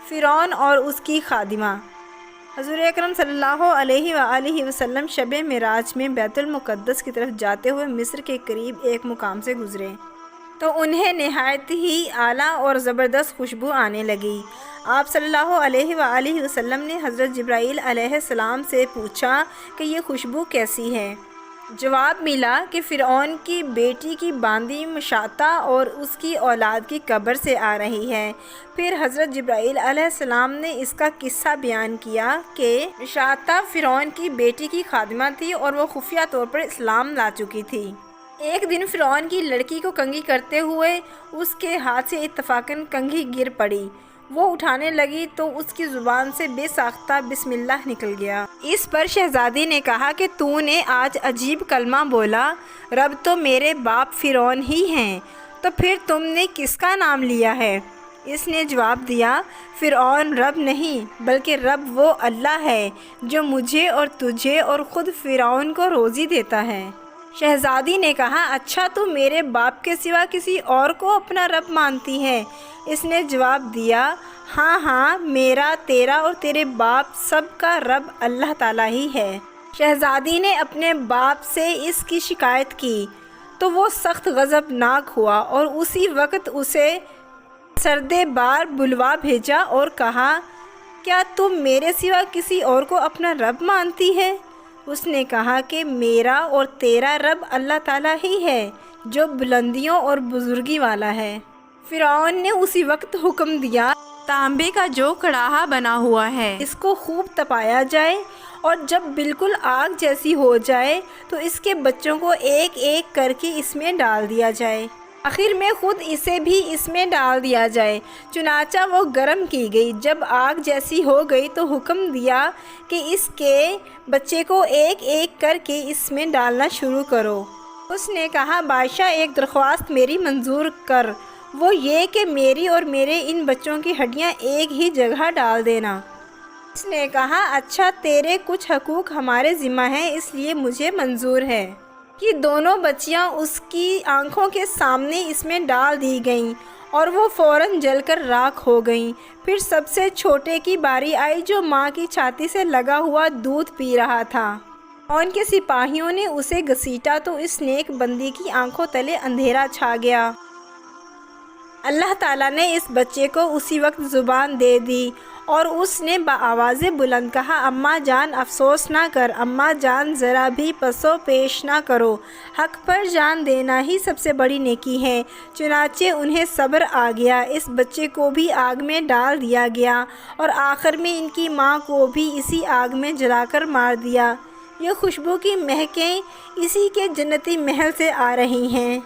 فرعون اور اس کی خادمہ۔ حضور اکرم صلی اللہ علیہ وآلہ وسلم شب معراج میں بیت المقدس کی طرف جاتے ہوئے مصر کے قریب ایک مقام سے گزرے تو انہیں نہایت ہی اعلیٰ اور زبردست خوشبو آنے لگی۔ آپ صلی اللہ علیہ وآلہ وسلم نے حضرت جبرائیل علیہ السلام سے پوچھا کہ یہ خوشبو کیسی ہے؟ جواب ملا کہ فرعون کی بیٹی کی باندی مشاطہ اور اس کی اولاد کی قبر سے آ رہی ہے۔ پھر حضرت جبرائیل علیہ السلام نے اس کا قصہ بیان کیا کہ مشاطہ فرعون کی بیٹی کی خادمہ تھی اور وہ خفیہ طور پر اسلام لا چکی تھی۔ ایک دن فرعون کی لڑکی کو کنگھی کرتے ہوئے اس کے ہاتھ سے اتفاقاً کنگھی گر پڑی۔ وہ اٹھانے لگی تو اس کی زبان سے بے ساختہ بسم اللہ نکل گیا۔ اس پر شہزادی نے کہا کہ تو نے آج عجیب کلمہ بولا، رب تو میرے باپ فرعون ہی ہیں، تو پھر تم نے کس کا نام لیا ہے؟ اس نے جواب دیا، فرعون رب نہیں بلکہ رب وہ اللہ ہے جو مجھے اور تجھے اور خود فرعون کو روزی دیتا ہے۔ شہزادی نے کہا، اچھا تو میرے باپ کے سوا کسی اور کو اپنا رب مانتی ہے؟ اس نے جواب دیا، ہاں میرا، تیرا اور تیرے باپ سب کا رب اللہ تعالیٰ ہی ہے۔ شہزادی نے اپنے باپ سے اس کی شکایت کی تو وہ سخت غضبناک ہوا اور اسی وقت اسے سردِ بار بلوا بھیجا اور کہا، کیا تم میرے سوا کسی اور کو اپنا رب مانتی ہے؟ اس نے کہا کہ میرا اور تیرا رب اللہ تعالیٰ ہی ہے جو بلندیوں اور بزرگی والا ہے۔ فرعون نے اسی وقت حکم دیا، تانبے کا جو کڑاہا بنا ہوا ہے اس کو خوب تپایا جائے اور جب بالکل آگ جیسی ہو جائے تو اس کے بچوں کو ایک ایک کر کے اس میں ڈال دیا جائے، آخر میں خود اسے بھی اس میں ڈال دیا جائے۔ چنانچہ وہ گرم کی گئی، جب آگ جیسی ہو گئی تو حکم دیا کہ اس کے بچے کو ایک ایک کر کے اس میں ڈالنا شروع کرو۔ اس نے کہا، بادشاہ ایک درخواست میری منظور کر، وہ یہ کہ میری اور میرے ان بچوں کی ہڈیاں ایک ہی جگہ ڈال دینا۔ اس نے کہا، اچھا تیرے کچھ حقوق ہمارے ذمہ ہیں اس لیے مجھے منظور ہے کہ دونوں بچیاں اس کی آنکھوں کے سامنے اس میں ڈال دی گئیں اور وہ فوراً جل کر راکھ ہو گئیں۔ پھر سب سے چھوٹے کی باری آئی جو ماں کی چھاتی سے لگا ہوا دودھ پی رہا تھا۔ فرعون کے سپاہیوں نے اسے گھسیٹا تو اس نیک بندی کی آنکھوں تلے اندھیرا چھا گیا۔ اللہ تعالیٰ نے اس بچے کو اسی وقت زبان دے دی اور اس نے بآواز بلند کہا، اماں جان افسوس نہ کر، اماں جان ذرا بھی پسو پیش نہ کرو، حق پر جان دینا ہی سب سے بڑی نیکی ہے۔ چنانچہ انہیں صبر آ گیا، اس بچے کو بھی آگ میں ڈال دیا گیا اور آخر میں ان کی ماں کو بھی اسی آگ میں جلا کر مار دیا۔ یہ خوشبو کی مہکیں اسی کے جنتی محل سے آ رہی ہیں۔